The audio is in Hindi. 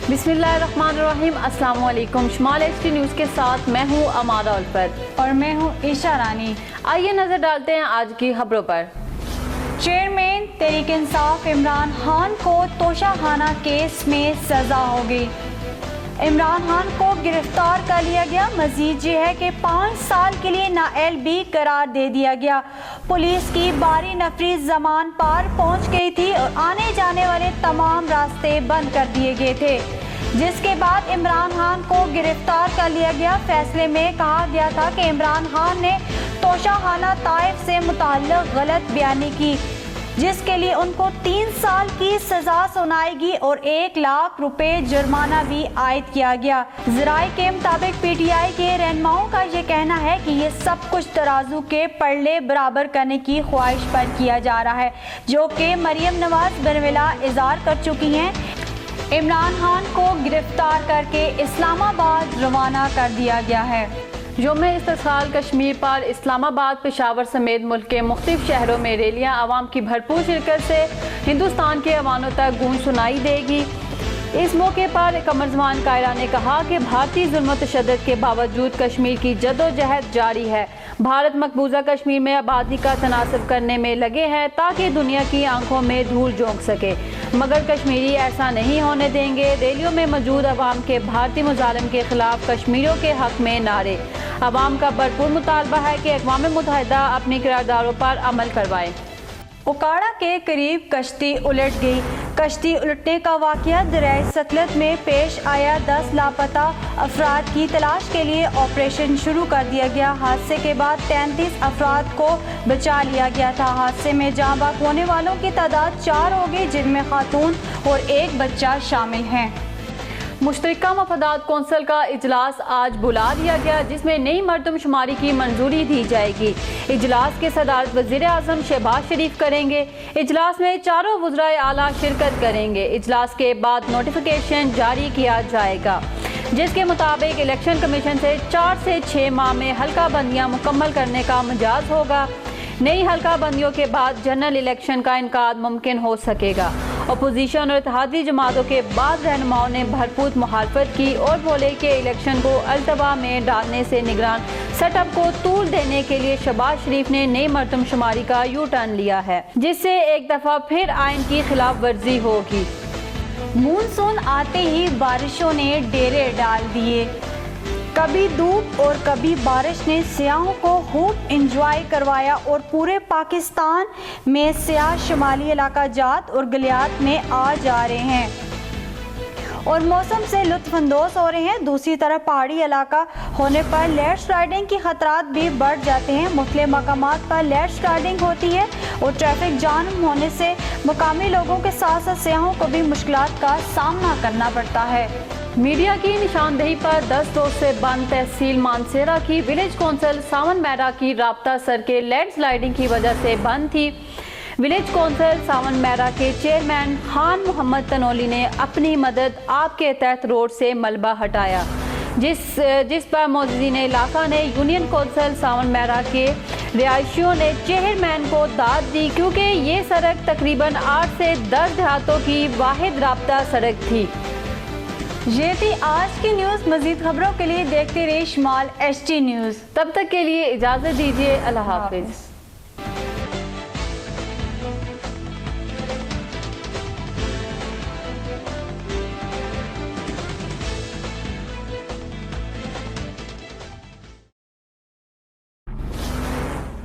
बिस्मिल्लाहिर्रहमानिर्रहीम। अस्सलाम वालेकुम। शुमाल एचटी न्यूज़ के साथ मैं हूँ अमारा उल्फत और मैं हूँ ईशा रानी। आइए नजर डालते हैं आज की खबरों पर। चेयरमैन तहरीक इंसाफ इमरान खान को तोशाखाना केस में सजा होगी। इमरान खान को गिरफ्तार कर लिया गया। मजीद ये है कि 5 साल के लिए नाअहल भी करार दे दिया गया। पुलिस की बारी नफरी जमान पार पहुंच गई थी और आने जाने वाले तमाम रास्ते बंद कर दिए गए थे, जिसके बाद इमरान खान को गिरफ्तार कर लिया गया। फैसले में कहा गया था कि इमरान खान ने तोशाखाना ताइफ से मुताल्लिक गलत बयानी की, जिसके लिए उनको 3 साल की सजा सुनाएगी और 1 लाख रुपए जुर्माना भी आयद किया गया। ज़राए के मुताबिक पीटीआई के रहनुमाओं का ये कहना है कि ये सब कुछ तराजू के पल्ले बराबर करने की ख्वाहिश पर किया जा रहा है, जो कि मरियम नवाज बिरमिला इज़हार कर चुकी हैं। इमरान खान को गिरफ्तार करके इस्लामाबाद रवाना कर दिया गया है। यौम इस्तिक़लाल कश्मीर पर इस्लामाबाद, पेशावर समेत मुल्क के मुख्तलिफ शहरों में रैलियाँ आवाम की भरपूर शिरकत से हिंदुस्तान के अवानों तक गूंज सुनाई देगी। इस मौके पर कमरजमान कायरा ने कहा कि भारतीय जुल्म तशद्दुद के बावजूद कश्मीर की जदोजहद जारी है। भारत मकबूजा कश्मीर में आबादी का तनासब करने में लगे हैं ताकि दुनिया की आंखों में धूल झोंक सके, मगर कश्मीरी ऐसा नहीं होने देंगे। रैलियों में मौजूद अवाम के भारतीय मुजालिम के खिलाफ कश्मीरियों के हक में नारे। अवाम का भरपूर मुतालबा है कि अक़वाम मुत्तहिदा अपनी करारदारों पर अमल करवाए। उकाड़ा के करीब कश्ती उलट गई। कश्ती उलटने का वाक़या दरियाए सतलज में पेश आया। 10 लापता अफराद की तलाश के लिए ऑपरेशन शुरू कर दिया गया। हादसे के बाद 33 अफराद को बचा लिया गया था। हादसे में जाँ बाक होने वालों की तादाद 4 हो गई, जिनमें खातून और 1 बच्चा शामिल हैं। मुश्तरका मफादात कौंसिल का इजलास आज बुला दिया गया, जिसमें नई मरदमशुमारी की मंजूरी दी जाएगी। इजलास की सदारत वज़ीर आज़म शहबाज शरीफ करेंगे। इजलास में चारों वज़राए आला शिरकत करेंगे। इजलास के बाद नोटिफिकेशन जारी किया जाएगा, जिसके मुताबिक इलेक्शन कमीशन से 4 से 6 माह में हल्का बंदियाँ मुकम्मल करने का मजाज होगा। नई हल्का बंदियों के बाद जनरल इलेक्शन का इनकाद मुमकिन हो सकेगा। अपोजिशन और इत्तेहादी जमातों के बाद रहनुमाओं ने भरपूर मुखालफत की और बोले कि इलेक्शन को अल्तवा में डालने से निगरान सेटअप को तूल देने के लिए शहबाज शरीफ ने नई मरदमशुमारी का यू टर्न लिया है, जिससे एक दफ़ा फिर आइन की खिलाफ वर्जी होगी। मानसून आते ही बारिशों ने डेरे डाल दिए। कभी धूप और कभी बारिश ने सियाहों को खूब इंजॉय करवाया और पूरे पाकिस्तान में सियाह शुमाली इलाका जात और गलियात में आ जा रहे हैं और मौसम से लुत्फानंदोज हो रहे हैं। दूसरी तरफ पहाड़ी इलाका होने पर लैंडस्लाइडिंग की खतरात भी बढ़ जाते हैं। मुख्तलिफ मकामात पर लैंडस्लाइडिंग होती है और ट्रैफिक जाम होने से मुकामी लोगों के साथ साथ सियाहों को भी मुश्किलात का सामना करना पड़ता है। मीडिया की निशानदेही पर 10 रोज से बंद तहसील मानसेरा की विलेज कौंसिल सावन मैरा की राब्ता सड़कें लैंडस्लाइडिंग की वजह से बंद थी। विलेज कौंसिल सावन मैरा के चेयरमैन खान मोहम्मद तनोली ने अपनी मदद आपके तहत रोड से मलबा हटाया, जिस पर मौजूदीन इलाका ने यूनियन कौंसिल सावन मैरा के रिहायशियों ने चेयरमैन को दाद दी, क्योंकि ये सड़क तकरीबन 8 से 10 देहातों की वाहिद राब्ता सड़क थी। ये थी आज की न्यूज़। मज़ीद खबरों के लिए देखते रहिए शुमाल एचटी न्यूज़। तब तक के लिए इजाज़त दीजिए। अल्लाह हाफिज़।